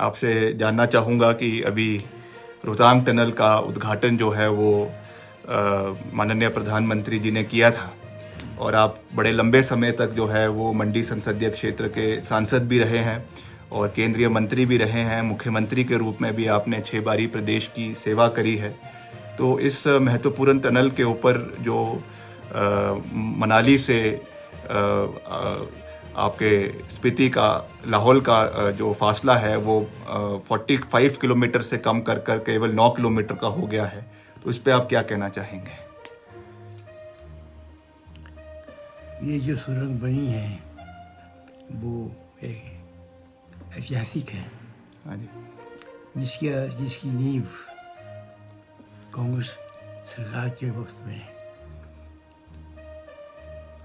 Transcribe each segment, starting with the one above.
आपसे जानना चाहूँगा कि अभी रोहतांग टनल का उद्घाटन जो है वो माननीय प्रधानमंत्री जी ने किया था और आप बड़े लंबे समय तक जो है वो मंडी संसदीय क्षेत्र के सांसद भी रहे हैं और केंद्रीय मंत्री भी रहे हैं। मुख्यमंत्री के रूप में भी आपने 6 बारी प्रदेश की सेवा करी है। तो इस महत्वपूर्ण टनल के ऊपर जो मनाली से आपके स्पीति का लाहौल का जो फासला है वो 45 किलोमीटर से कम कर केवल 9 किलोमीटर का हो गया है। तो इस पे आप क्या कहना चाहेंगे? ये जो सुरंग बनी है वो एक ऐतिहासिक है। हाँ जी। जिसकी नींव कांग्रेस सरकार के वक्त में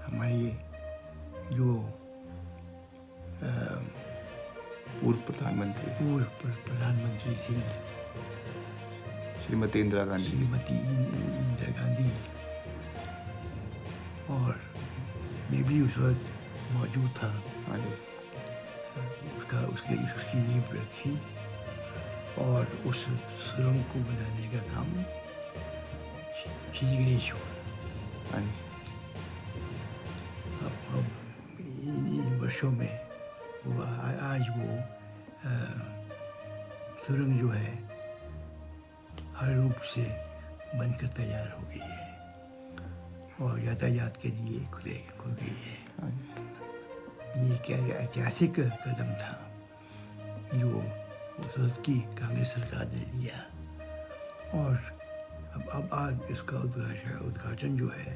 हमारी जो पूर्व प्रधानमंत्री थी श्रीमती इंदिरा गांधी और मैं भी उस वक्त मौजूद था। हाँ जी। उसकी नींव रखी और उस सुरंग को बनाने का काम श्री गणेश हुआ। हाँ जी। अब इन वर्षों में आज वो सुरंग जो है हर रूप से बनकर तैयार हो गई है और यातायात के लिए खुल गई है। ये क्या ऐतिहासिक कदम था जो उस वक्त की कांग्रेस सरकार ने लिया और अब आज इसका उद्घाटन जो है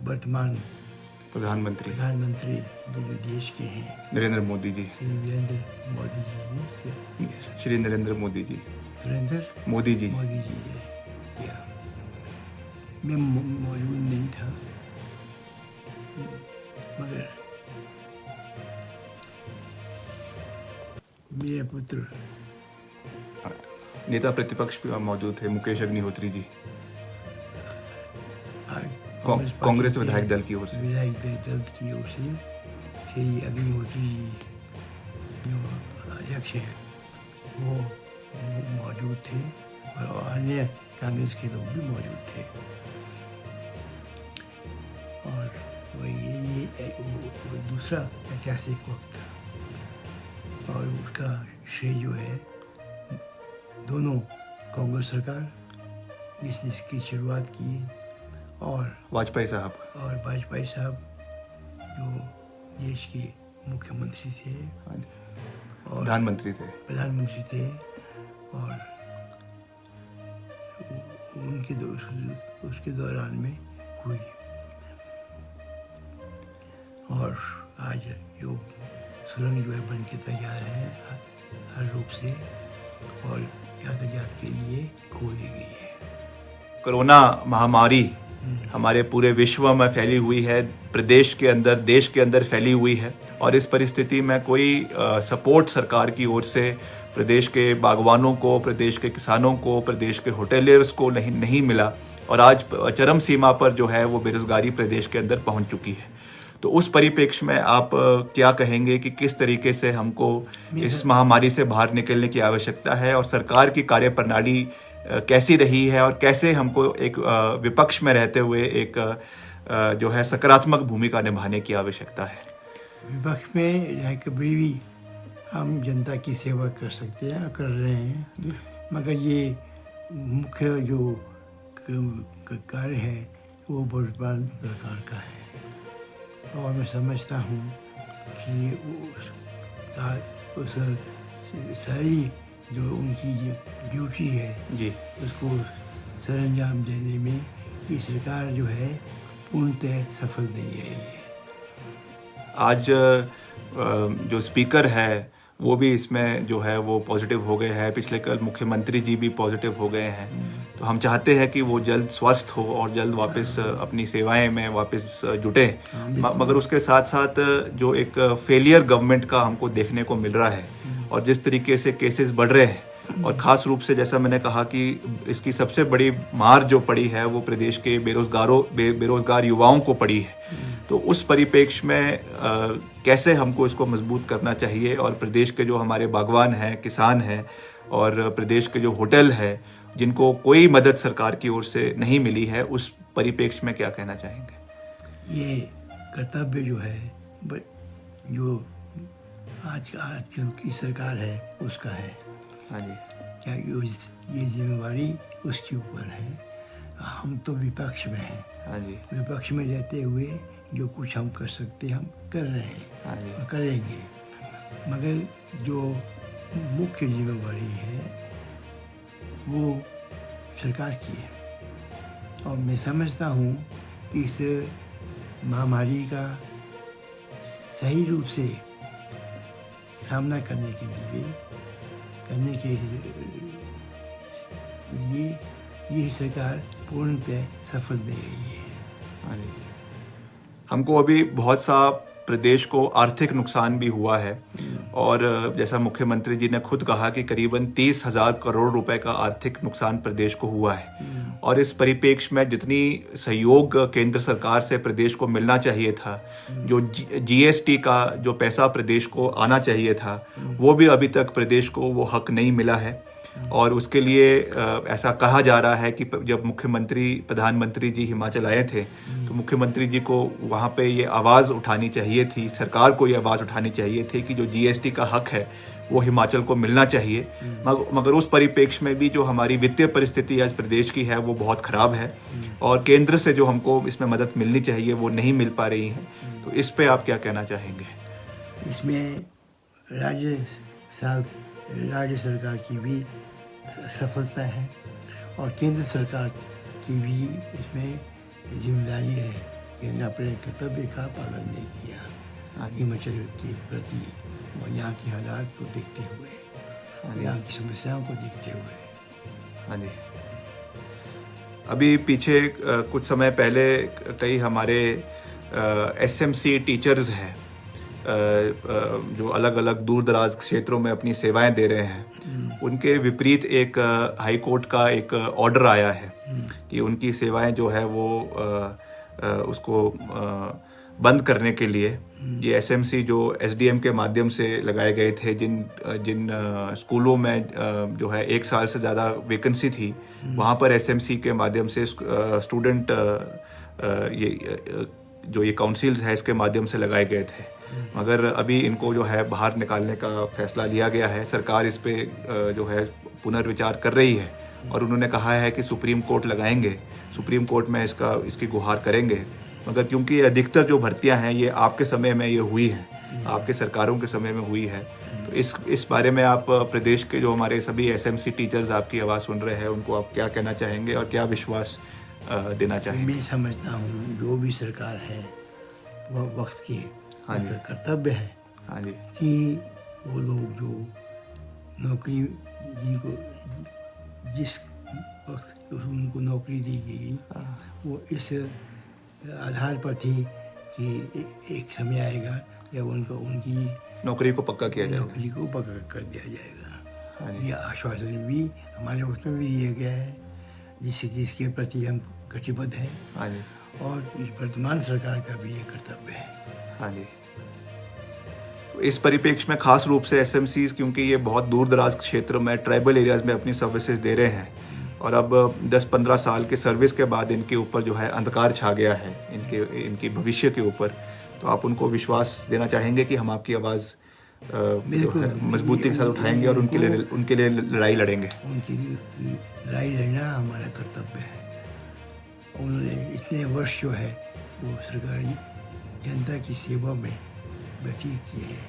वर्तमान प्रधानमंत्री जो देश के हैं नरेंद्र मोदी जी श्री नरेंद्र मोदी जी ने किया। मैं मौजूद नहीं था मगर मेरे पुत्र नेता प्रतिपक्ष भी मौजूद थे, मुकेश अग्निहोत्री जी, कांग्रेस विधायक दल की ओर से श्री अग्निहोत्री जी जो अध्यक्ष हैं वो मौजूद थे और अन्य कांग्रेस के लोग भी मौजूद थे और वो दूसरा ऐतिहासिक वक्त था और उसका श्रेय जो है दोनों कांग्रेस सरकार जिसकी शुरुआत की और वाजपेयी साहब जो देश के मुख्यमंत्री थे और प्रधानमंत्री थे और उसके दौरान में हुई और आज जो सुरंग जो है बन के तैयार है हर रूप से और यातायात के लिए खोल दी गई है। कोरोना महामारी हमारे पूरे विश्व में फैली हुई है, प्रदेश के अंदर देश के अंदर फैली हुई है और इस परिस्थिति में कोई सपोर्ट सरकार की ओर से प्रदेश के बागवानों को, प्रदेश के किसानों को, प्रदेश के होटेलियर्स को नहीं मिला और आज चरम सीमा पर जो है वो बेरोजगारी प्रदेश के अंदर पहुंच चुकी है। तो उस परिप्रेक्ष्य में आप क्या कहेंगे कि किस तरीके से हमको इस महामारी से बाहर निकलने की आवश्यकता है और सरकार की कार्यप्रणाली कैसी रही है और कैसे हमको एक विपक्ष में रहते हुए एक जो है सकारात्मक भूमिका निभाने की आवश्यकता है? विपक्ष में कभी भी हम जनता की सेवा कर सकते हैं, कर रहे हैं, मगर ये मुख्य जो कार्य है वो वर्तमान सरकार का है और मैं समझता हूँ कि उस सारी जो उनकी ड्यूटी है जी उसको सरंजाम देने में ये सरकार जो है पूर्णतः सफल नहीं रही है। आज जो स्पीकर है वो भी इसमें जो है वो पॉजिटिव हो गए हैं, पिछले कल मुख्यमंत्री जी भी पॉजिटिव हो गए हैं। तो हम चाहते हैं कि वो जल्द स्वस्थ हो और जल्द वापस अपनी सेवाएं में वापस जुटे, मगर उसके साथ साथ जो एक फेलियर गवर्नमेंट का हमको देखने को मिल रहा है और जिस तरीके से केसेस बढ़ रहे हैं और ख़ास रूप से जैसा मैंने कहा कि इसकी सबसे बड़ी मार जो पड़ी है वो प्रदेश के बेरोजगार युवाओं को पड़ी है। तो उस परिप्रेक्ष्य में कैसे हमको इसको मजबूत करना चाहिए, और प्रदेश के जो हमारे बागवान हैं, किसान हैं, और प्रदेश के जो होटल है जिनको कोई मदद सरकार की ओर से नहीं मिली है, उस परिप्रेक्ष्य में क्या कहना चाहेंगे? ये कर्तव्य जो है जो आजकल की सरकार है उसका है। हाँ जी। क्या ये जिम्मेवारी उसके ऊपर है। हम तो विपक्ष में हैं। हाँ जी। विपक्ष में रहते हुए जो कुछ हम कर सकते हम कर रहे हैं। हाँ जी। और करेंगे, मगर जो मुख्य जिम्मेवारी है वो सरकार की है। और मैं समझता हूँ कि इस महामारी का सही रूप से सामना करने के लिए ये सरकार पूर्णतः सफल दे रही है। हाँ जी। हमको अभी बहुत सा प्रदेश को आर्थिक नुकसान भी हुआ है, और जैसा मुख्यमंत्री जी ने खुद कहा कि करीबन 30,000 करोड़ रुपए का आर्थिक नुकसान प्रदेश को हुआ है। और इस परिप्रेक्ष्य में जितनी सहयोग केंद्र सरकार से प्रदेश को मिलना चाहिए था, जो जीएसटी का जो पैसा प्रदेश को आना चाहिए था, वो भी अभी तक प्रदेश को वो हक नहीं मिला है। और उसके लिए ऐसा कहा जा रहा है कि जब प्रधानमंत्री जी हिमाचल आए थे, तो मुख्यमंत्री जी को वहाँ पे ये आवाज़ उठानी चाहिए थी, सरकार को ये आवाज़ उठानी चाहिए थी कि जो जीएसटी का हक है वो हिमाचल को मिलना चाहिए। मगर उस परिप्रेक्ष्य में भी जो हमारी वित्तीय परिस्थिति आज प्रदेश की है वो बहुत ख़राब है, और केंद्र से जो हमको इसमें मदद मिलनी चाहिए वो नहीं मिल पा रही है। तो इस पे आप क्या कहना चाहेंगे? इसमें राज्य सरकार की भी सफलता है और केंद्र सरकार की भी इसमें जिम्मेदारी है कि उन्होंने अपने कर्तव्य का पालन नहीं किया हिमाचल के प्रति, और यहाँ के हालात को देखते हुए, यहाँ की समस्याओं को देखते हुए। हाँ जी। अभी पीछे कुछ समय पहले कई हमारे एसएमसी टीचर्स हैं जो अलग अलग दूर दराज क्षेत्रों में अपनी सेवाएं दे रहे हैं, उनके विपरीत एक हाई कोर्ट का एक ऑर्डर आया है कि उनकी सेवाएं जो है वो उसको बंद करने के लिए ये एसएमसी जो एसडीएम के माध्यम से लगाए गए थे, जिन स्कूलों में जो है 1 साल से ज़्यादा वैकेंसी थी, वहाँ पर एसएमसी के माध्यम से स्टूडेंट ये काउंसिल्स है इसके माध्यम से लगाए गए थे। मगर अभी इनको जो है बाहर निकालने का फैसला लिया गया है। सरकार इस पे जो है पुनर्विचार कर रही है, और उन्होंने कहा है कि सुप्रीम कोर्ट लगाएंगे, सुप्रीम कोर्ट में इसकी गुहार करेंगे। मगर क्योंकि अधिकतर जो भर्तियां हैं ये आपके समय में ये हुई हैं, आपके सरकारों के समय में हुई है, तो इस बारे में आप प्रदेश के जो हमारे सभी एसएमसी टीचर्स आपकी आवाज़ सुन रहे हैं, उनको आप क्या कहना चाहेंगे और क्या विश्वास देना चाहेंगे? मैं समझता हूँ जो भी सरकार है वह वक्त की कर्तव्य है। हाँ जी। कि वो लोग जो नौकरी जिनको जिस वक्त उनको नौकरी दी गई वो इस आधार पर थी कि एक समय आएगा जब उनकी नौकरी को पक्का किया जाएगा, नौकरी को पक्का कर दिया जाएगा। हाँ, ये आश्वासन भी हमारे उसमें भी दिया गया है, जिसके प्रति हम कटिबद्ध हैं। हाँ जी। और वर्तमान सरकार का भी ये कर्तव्य है। हाँ जी। तो इस परिप्रेक्ष्य में खास रूप से एसएमसीज, क्योंकि ये बहुत दूर दराज क्षेत्र में ट्राइबल एरियाज में अपनी सर्विसेज दे रहे हैं, और अब 10-15 साल के सर्विस के बाद इनके ऊपर जो है अंधकार छा गया है, इनके भविष्य के ऊपर। तो आप उनको विश्वास देना चाहेंगे कि हम आपकी आवाज़ मजबूती के साथ उठाएंगे और उनके लिए लड़ाई लड़ेंगे? उनके लिए लड़ाई लड़ना हमारा कर्तव्य है। उन्होंने इतने वर्ष जो है वो सरकारी जनता की सेवा में व्यतीत किए हैं,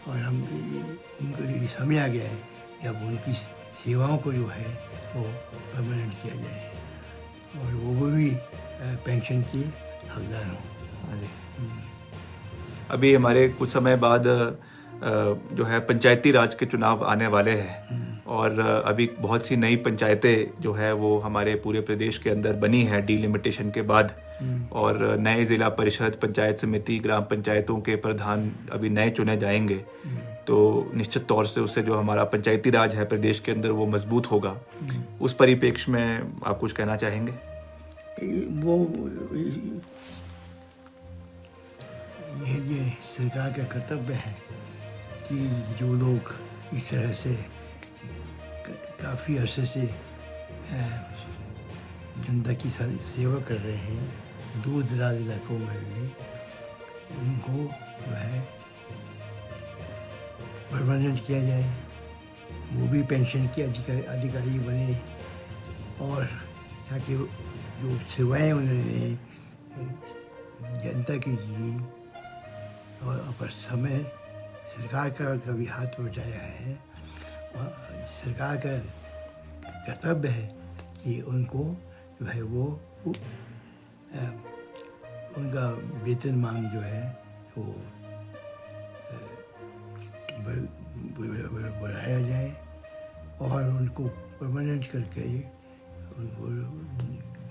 और हम उनको ये समय आ गया है जब उनकी सेवाओं को जो है वो परमानेंट किया जाए और वो भी पेंशन के हकदार हों। अभी हमारे कुछ समय बाद जो है पंचायती राज के चुनाव आने वाले हैं, और अभी बहुत सी नई पंचायतें जो है वो हमारे पूरे प्रदेश के अंदर बनी है डिलिमिटेशन के बाद, और नए ज़िला परिषद, पंचायत समिति, ग्राम पंचायतों के प्रधान अभी नए चुने जाएंगे। तो निश्चित तौर से उससे जो हमारा पंचायती राज है प्रदेश के अंदर वो मजबूत होगा। उस परिप्रेक्ष्य में आप कुछ कहना चाहेंगे? वो ये सरकार का कर्तव्य है कि जो लोग इस तरह से काफ़ी अरसे से जनता की सेवा कर रहे हैं दूर दराज इलाकों में भी, उनको जो है परमानेंट किया जाए, वो भी पेंशन के अधिकारी बने, और ताकि जो सेवाएं उन्होंने जनता की की और पर समय सरकार का कभी हाथ बचाया है, सरकार का कर्तव्य है कि उनको जो है वो उनका वेतनमान जो है वो बढ़ाया जाए और उनको परमानेंट करके, उनको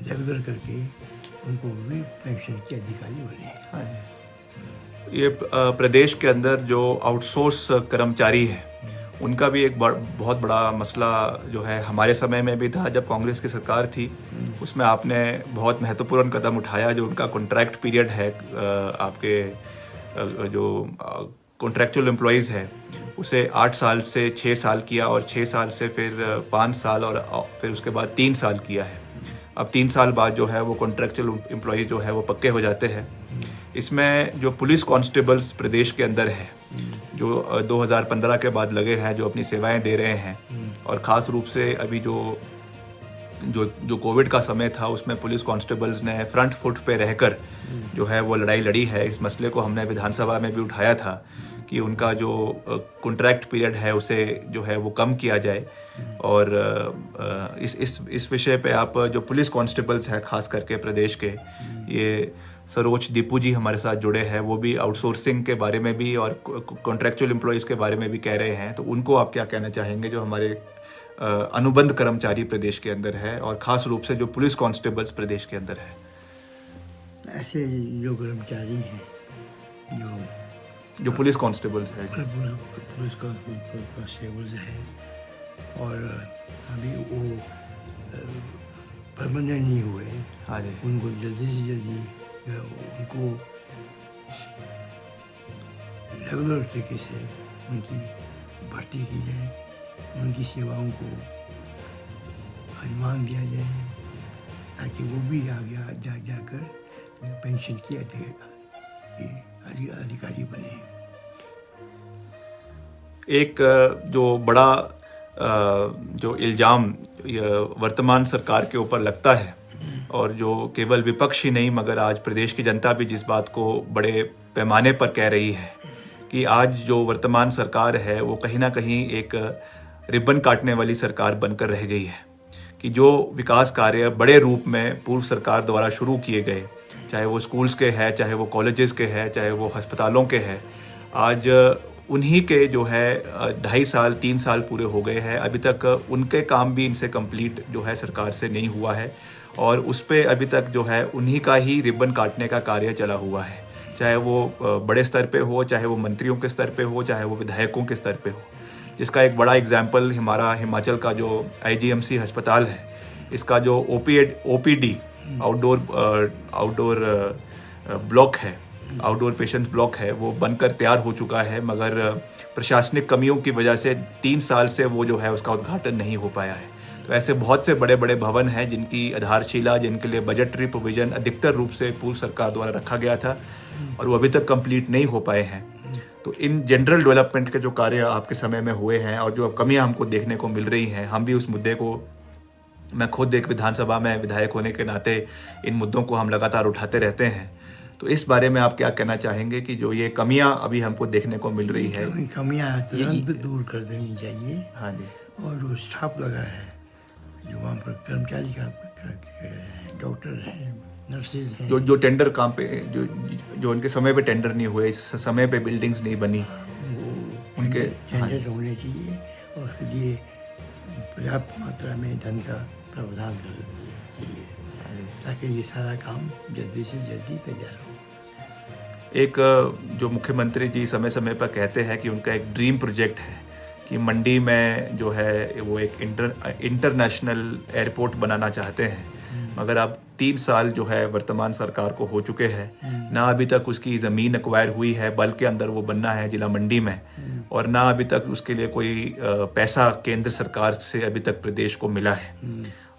रेगुलर करके उनको भी पेंशन के अधिकारी बने। हाँ जी। ये प्रदेश के अंदर जो आउटसोर्स कर्मचारी है उनका भी एक बहुत बड़ा मसला जो है हमारे समय में भी था जब कांग्रेस की सरकार थी, उसमें आपने बहुत महत्वपूर्ण कदम उठाया। जो उनका कॉन्ट्रैक्ट पीरियड है, आपके जो कॉन्ट्रैक्चुअल एम्प्लॉयज़ है उसे 8 साल से 6 साल किया और 6 साल से फिर 5 साल और फिर उसके बाद 3 साल किया है। अब 3 साल बाद जो है वो कॉन्ट्रैक्चुअल एम्प्लॉय जो है वो पक्के हो जाते हैं। इसमें जो पुलिस कांस्टेबल्स प्रदेश के अंदर है जो 2015 के बाद लगे हैं, जो अपनी सेवाएं दे रहे हैं, और ख़ास रूप से अभी जो कोविड का समय था उसमें पुलिस कांस्टेबल्स ने फ्रंट फुट पे रहकर जो है वो लड़ाई लड़ी है। इस मसले को हमने विधानसभा में भी उठाया था कि उनका जो कॉन्ट्रैक्ट पीरियड है उसे जो है वो कम किया जाए। और इस विषय पे आप जो पुलिस कांस्टेबल्स हैं खास करके प्रदेश के, ये सरोज दीपू जी हमारे साथ जुड़े हैं, वो भी आउटसोर्सिंग के बारे में भी और कॉन्ट्रैक्चुअल एम्प्लॉयज़ के बारे में भी कह रहे हैं। तो उनको आप क्या कहना चाहेंगे जो हमारे अनुबंध कर्मचारी प्रदेश के अंदर है और ख़ास रूप से जो पुलिस कांस्टेबल्स प्रदेश के अंदर है? ऐसे जो कर्मचारी हैं जो पुलिस कांस्टेबल्स है, पुलिस कांस्टेबल्स हैं और अभी वो परमानेंट नहीं हुए, हाँ जी, उनको जल्दी से जल्दी उनको रेगुलर तरीके से उनकी भर्ती की जाए, उनकी सेवाओं को अधिमान दिया जाए ताकि वो भी आगे जाकर पेंशन की अधिकारी बने। एक जो बड़ा जो इल्ज़ाम वर्तमान सरकार के ऊपर लगता है और जो केवल विपक्ष ही नहीं मगर आज प्रदेश की जनता भी जिस बात को बड़े पैमाने पर कह रही है कि आज जो वर्तमान सरकार है वो कहीं ना कहीं एक रिबन काटने वाली सरकार बनकर रह गई है। कि जो विकास कार्य बड़े रूप में पूर्व सरकार द्वारा शुरू किए गए, चाहे वो स्कूल्स के हैं, चाहे वो कॉलेजेस के हैं, चाहे वो अस्पतालों के हैं, आज उन्हीं के जो है 2.5 साल 3 साल पूरे हो गए हैं, अभी तक उनके काम भी इनसे कंप्लीट जो है सरकार से नहीं हुआ है और उस पर अभी तक जो है उन्हीं का ही रिबन काटने का कार्य चला हुआ है। चाहे वो बड़े स्तर पे हो, चाहे वो मंत्रियों के स्तर पे हो, चाहे वो विधायकों के स्तर पे हो। जिसका एक बड़ा एग्जाम्पल हमारा हिमाचल का जो IGMC अस्पताल है, इसका जो OPD आउटडोर ब्लॉक है, आउटडोर पेशेंट्स ब्लॉक है, वो बनकर तैयार हो चुका है, मगर प्रशासनिक कमियों की वजह से 3 साल से वो जो है उसका उद्घाटन नहीं हो पाया है। तो ऐसे बहुत से बड़े बड़े भवन हैं जिनकी आधारशिला, जिनके लिए बजटरी प्रोविजन अधिकतर रूप से पूर्व सरकार द्वारा रखा गया था और वो अभी तक कंप्लीट नहीं हो पाए हैं। तो इन जनरल डेवलपमेंट के जो कार्य आपके समय में हुए हैं और जो अब कमियां हमको देखने को मिल रही हैं, हम भी उस मुद्दे को, मैं खुद एक विधानसभा में विधायक होने के नाते इन मुद्दों को हम लगातार उठाते रहते हैं। तो इस बारे में आप क्या कहना चाहेंगे कि जो ये कमियां अभी हमको देखने को मिल रही है, कमियां तुरंत दूर कर देनी चाहिए। हाँ जी। और जो स्टाफ लगा है, जो वहाँ पर कर्मचारी डॉक्टर हैं, नर्सेज हैं, जो टेंडर काम पे जो उनके समय पे टेंडर नहीं हुए, समय पे बिल्डिंग्स नहीं बनी, वो उनके टेंडर होने चाहिए और उसके लिए पर्याप्त मात्रा में धन का प्रावधान करना चाहिए ताकि ये सारा काम जल्दी से जल्दी तैयार हो। एक जो मुख्यमंत्री जी समय समय पर कहते हैं कि उनका एक ड्रीम प्रोजेक्ट है कि मंडी में जो है वो एक इंटरनेशनल एयरपोर्ट बनाना चाहते हैं। मगर अब 3 साल जो है वर्तमान सरकार को हो चुके हैं, ना अभी तक उसकी ज़मीन एक्वायर हुई है, बल्क के अंदर वो बनना है जिला मंडी में, और ना अभी तक उसके लिए कोई पैसा केंद्र सरकार से अभी तक प्रदेश को मिला है।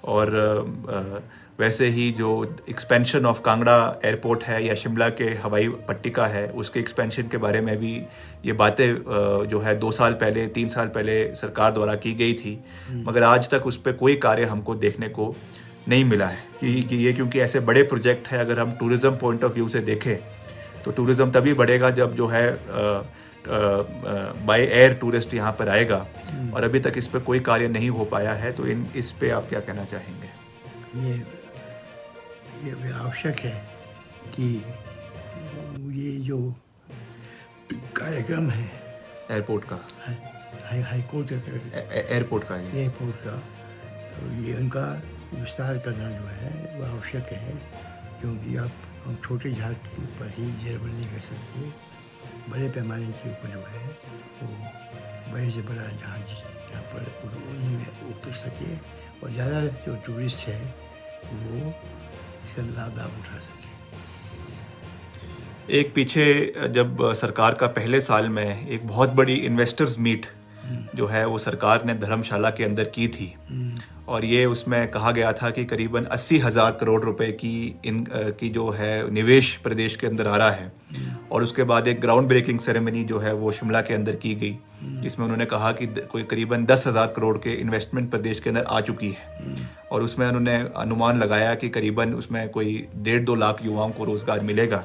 और वैसे ही जो एक्सपेंशन ऑफ कांगड़ा एयरपोर्ट है या शिमला के हवाई पट्टिका है, उसके एक्सपेंशन के बारे में भी ये बातें जो है 2 साल पहले 3 साल पहले सरकार द्वारा की गई थी, मगर आज तक उस पर कोई कार्य हमको देखने को नहीं मिला है कि ये, क्योंकि ऐसे बड़े प्रोजेक्ट है, अगर हम टूरिज़्म पॉइंट ऑफ व्यू से देखें तो टूरिज़्म तभी बढ़ेगा जब जो है बाय एयर टूरिस्ट यहाँ पर आएगा, और अभी तक इस पर कोई कार्य नहीं हो पाया है। तो इस पे आप क्या कहना चाहेंगे? ये आवश्यक है कि ये जो कार्यक्रम है एयरपोर्ट का, हाई कोर्ट एयरपोर्ट का, तो ये उनका विस्तार करना जो है वो आवश्यक है, क्योंकि हम छोटे जहाज के ऊपर ही निर्भर नहीं कर सकते। बड़े पैमाने के ऊपर जो है वो बड़े से बड़ा जहाज यहाँ पर वहीं में उतर सके और ज़्यादा जो टूरिस्ट है वो इसका लाभ उठा सके। एक पीछे जब सरकार का पहले साल में एक बहुत बड़ी इन्वेस्टर्स मीट जो है वो सरकार ने धर्मशाला के अंदर की थी, और ये उसमें कहा गया था कि करीबन 80,000 करोड़ रुपए की जो है निवेश प्रदेश के अंदर आ रहा है। और उसके बाद एक ग्राउंड ब्रेकिंग सेरेमनी जो है वो शिमला के अंदर की गई, जिसमें उन्होंने कहा कि कोई करीबन 10,000 करोड़ के इन्वेस्टमेंट प्रदेश के अंदर आ चुकी है, और उसमें उन्होंने अनुमान लगाया कि करीबन उसमें कोई 1.5-2 लाख युवाओं को रोजगार मिलेगा।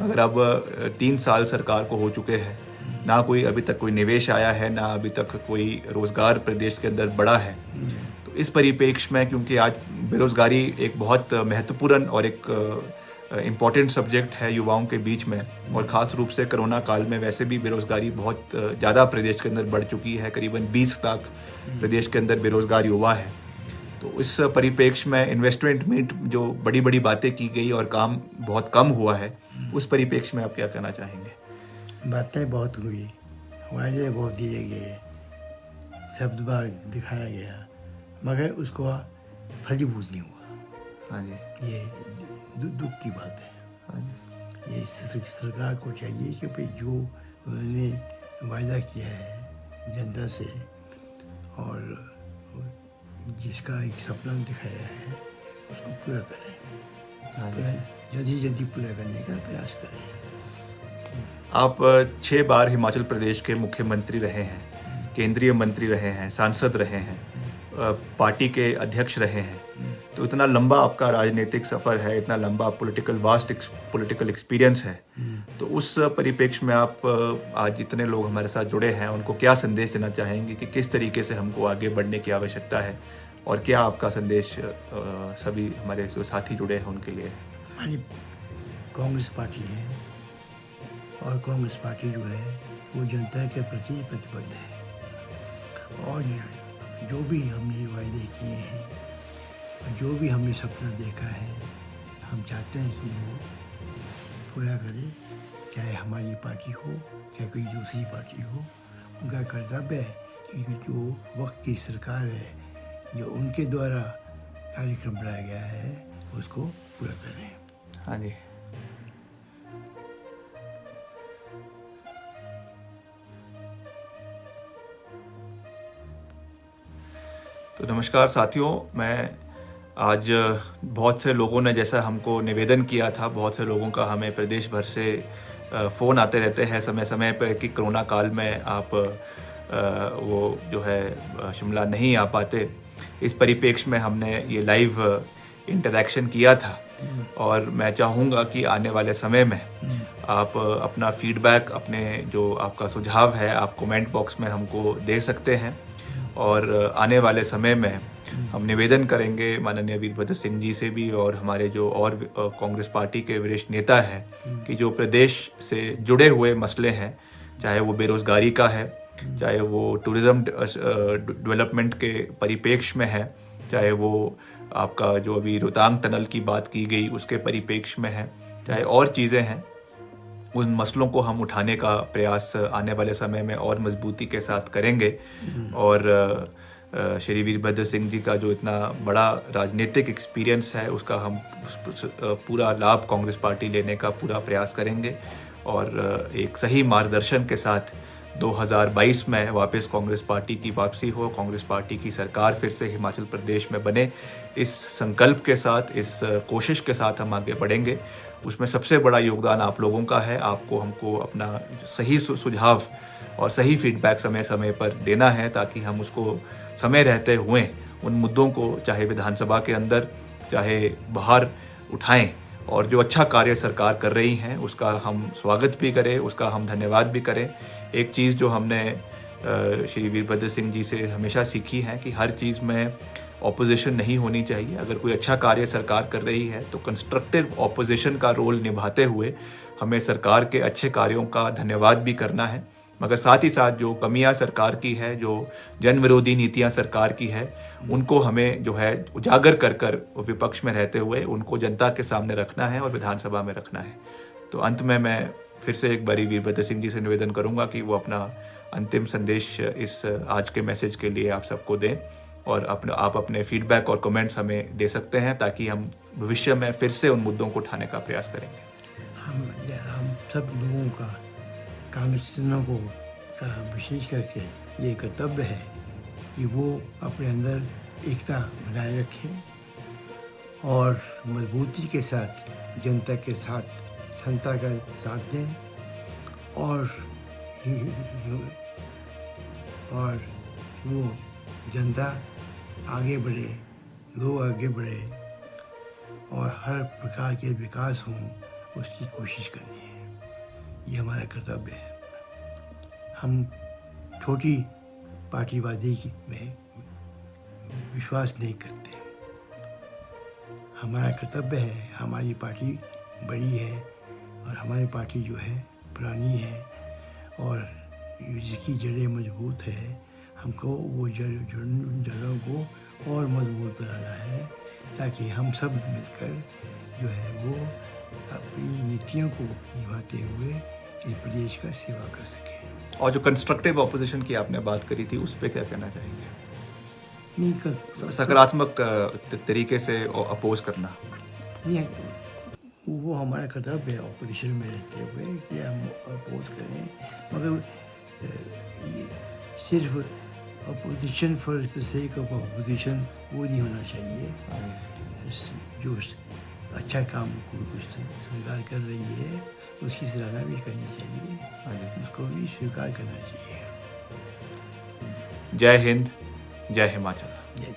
मगर अब 3 साल सरकार को हो चुके हैं, ना कोई अभी तक कोई निवेश आया है, ना अभी तक कोई रोजगार प्रदेश के अंदर बढ़ा है। तो इस परिप्रेक्ष्य में, क्योंकि आज बेरोजगारी एक बहुत महत्वपूर्ण और एक इम्पॉर्टेंट सब्जेक्ट है युवाओं के बीच में, और ख़ास रूप से कोरोना काल में वैसे भी बेरोजगारी बहुत ज़्यादा प्रदेश के अंदर बढ़ चुकी है, करीबन 20 लाख प्रदेश के अंदर बेरोजगार युवा है। तो इस परिप्रेक्ष्य में इन्वेस्टमेंट मीट जो बड़ी बड़ी बातें की गई और काम बहुत कम हुआ है, उस परिप्रेक्ष्य में आप क्या कहना चाहेंगे? बातें बहुत हुई, वायदे बहुत दिए गए, शब्द बाग दिखाया गया, मगर उसको फलीभूत नहीं हुआ। हाँ जी, ये दुख की बात है। हाँ जी। ये सरकार को चाहिए कि भाई जो उन्होंने वायदा किया है जनता से और जिसका एक सपना दिखाया है उसको पूरा करें, हाँ जी। जल्दी पूरा करने का प्रयास करें। आप 6 बार हिमाचल प्रदेश के मुख्यमंत्री रहे हैं, केंद्रीय मंत्री रहे हैं, सांसद रहे हैं, पार्टी के अध्यक्ष रहे हैं। तो इतना लंबा आपका राजनीतिक सफ़र है, इतना लंबा वास्ट पॉलिटिकल एक्सपीरियंस है, तो उस परिप्रेक्ष्य में आप आज इतने लोग हमारे साथ जुड़े हैं, उनको क्या संदेश देना चाहेंगे कि किस तरीके से हमको आगे बढ़ने की आवश्यकता है, और क्या आपका संदेश सभी हमारे जो साथी जुड़े हैं उनके लिए? हमारी कांग्रेस पार्टी है, और कांग्रेस पार्टी जो है वो जनता के प्रति प्रतिबद्ध है, और जो भी हमने वायदे किए हैं, जो भी हमने सपना देखा है, हम चाहते हैं कि वो पूरा करें, चाहे हमारी पार्टी हो चाहे कोई दूसरी पार्टी हो। उनका कर्तव्य है कि जो वक्त की सरकार है, जो उनके द्वारा कार्यक्रम बनाया गया है, उसको पूरा करें। हाँ जी। तो नमस्कार साथियों, मैं आज बहुत से लोगों ने जैसा हमको निवेदन किया था, बहुत से लोगों का हमें प्रदेश भर से फ़ोन आते रहते हैं समय समय पर कि कोरोना काल में आप वो जो है शिमला नहीं आ पाते। इस परिप्रेक्ष्य में हमने ये लाइव इंटरैक्शन किया था, और मैं चाहूँगा कि आने वाले समय में आप अपना फीडबैक, अपने जो आपका सुझाव है, आप कमेंट बॉक्स में हमको दे सकते हैं। और आने वाले समय में हम निवेदन करेंगे माननीय वीरभद्र सिंह जी से भी, और हमारे जो और कांग्रेस पार्टी के वरिष्ठ नेता हैं, कि जो प्रदेश से जुड़े हुए मसले हैं, चाहे वो बेरोजगारी का है, चाहे वो टूरिज़्म डेवलपमेंट के परिप्रेक्ष्य में है, चाहे वो आपका जो अभी रोहतांग टनल की बात की गई उसके परिप्रेक्ष्य में है, चाहे और चीज़ें हैं, उन मसलों को हम उठाने का प्रयास आने वाले समय में और मजबूती के साथ करेंगे। और श्री वीरभद्र सिंह जी का जो इतना बड़ा राजनीतिक एक्सपीरियंस है उसका हम पूरा लाभ कांग्रेस पार्टी लेने का पूरा प्रयास करेंगे और एक सही मार्गदर्शन के साथ 2022 में वापस कांग्रेस पार्टी की वापसी हो, कांग्रेस पार्टी की सरकार फिर से हिमाचल प्रदेश में बने। इस संकल्प के साथ, इस कोशिश के साथ हम आगे बढ़ेंगे। उसमें सबसे बड़ा योगदान आप लोगों का है। आपको हमको अपना सही सुझाव और सही फीडबैक समय समय पर देना है ताकि हम उसको समय रहते हुए उन मुद्दों को चाहे विधानसभा के अंदर चाहे बाहर उठाएं और जो अच्छा कार्य सरकार कर रही है उसका हम स्वागत भी करें, उसका हम धन्यवाद भी करें। एक चीज़ जो हमने श्री वीरभद्र सिंह जी से हमेशा सीखी है कि हर चीज़ में ऑपोजिशन नहीं होनी चाहिए। अगर कोई अच्छा कार्य सरकार कर रही है तो कंस्ट्रक्टिव ऑपोजिशन का रोल निभाते हुए हमें सरकार के अच्छे कार्यों का धन्यवाद भी करना है, मगर साथ ही साथ जो कमियां सरकार की है, जो जन विरोधी नीतियां सरकार की है, उनको हमें जो है उजागर कर कर विपक्ष में रहते हुए उनको जनता के सामने रखना है और विधानसभा में रखना है। तो अंत में मैं फिर से एक बारी वीरभद्र सिंह जी से निवेदन करूंगा कि वो अपना अंतिम संदेश इस आज के मैसेज के लिए आप सबको दें और आप अपने फीडबैक और कमेंट्स हमें दे सकते हैं ताकि हम भविष्य में फिर से उन मुद्दों को उठाने का प्रयास करेंगे। हम सब लोगों का, कांग्रेसियों को का विशेष करके ये कर्तव्य है कि वो अपने अंदर एकता बनाए रखें और मजबूती के साथ जनता के साथ क्षमता का साथ दें और वो जनता आगे बढ़े, लोग आगे बढ़े और हर प्रकार के विकास हों उसकी कोशिश करनी है। ये हमारा कर्तव्य है। हम छोटी पार्टीवादी में विश्वास नहीं करते। हमारा कर्तव्य है, हमारी पार्टी बड़ी है और हमारी पार्टी जो है पुरानी है और जिसकी जड़ें मजबूत है, हमको वो जड़ों को और मजबूत बनाना है ताकि हम सब मिलकर जो है वो अपनी नीतियों को निभाते हुए इस प्रदेश का सेवा कर सकें। और जो कंस्ट्रक्टिव ऑपोजिशन की आपने बात करी थी उस पर क्या कहना चाहेंगे? सकारात्मक तरीके से अपोज करना नहीं, वो हमारा कर्तव्य है ऑपोजिशन में रहते हुए कि हम अपोज करें, मगर सिर्फ opposition for the sake of opposition वो नहीं होना चाहिए। जो अच्छा काम कुछ सरकार कर रही है उसकी सराहना भी करनी चाहिए, उसको भी स्वीकार करना चाहिए। जय हिंद, जय हिमाचल। जय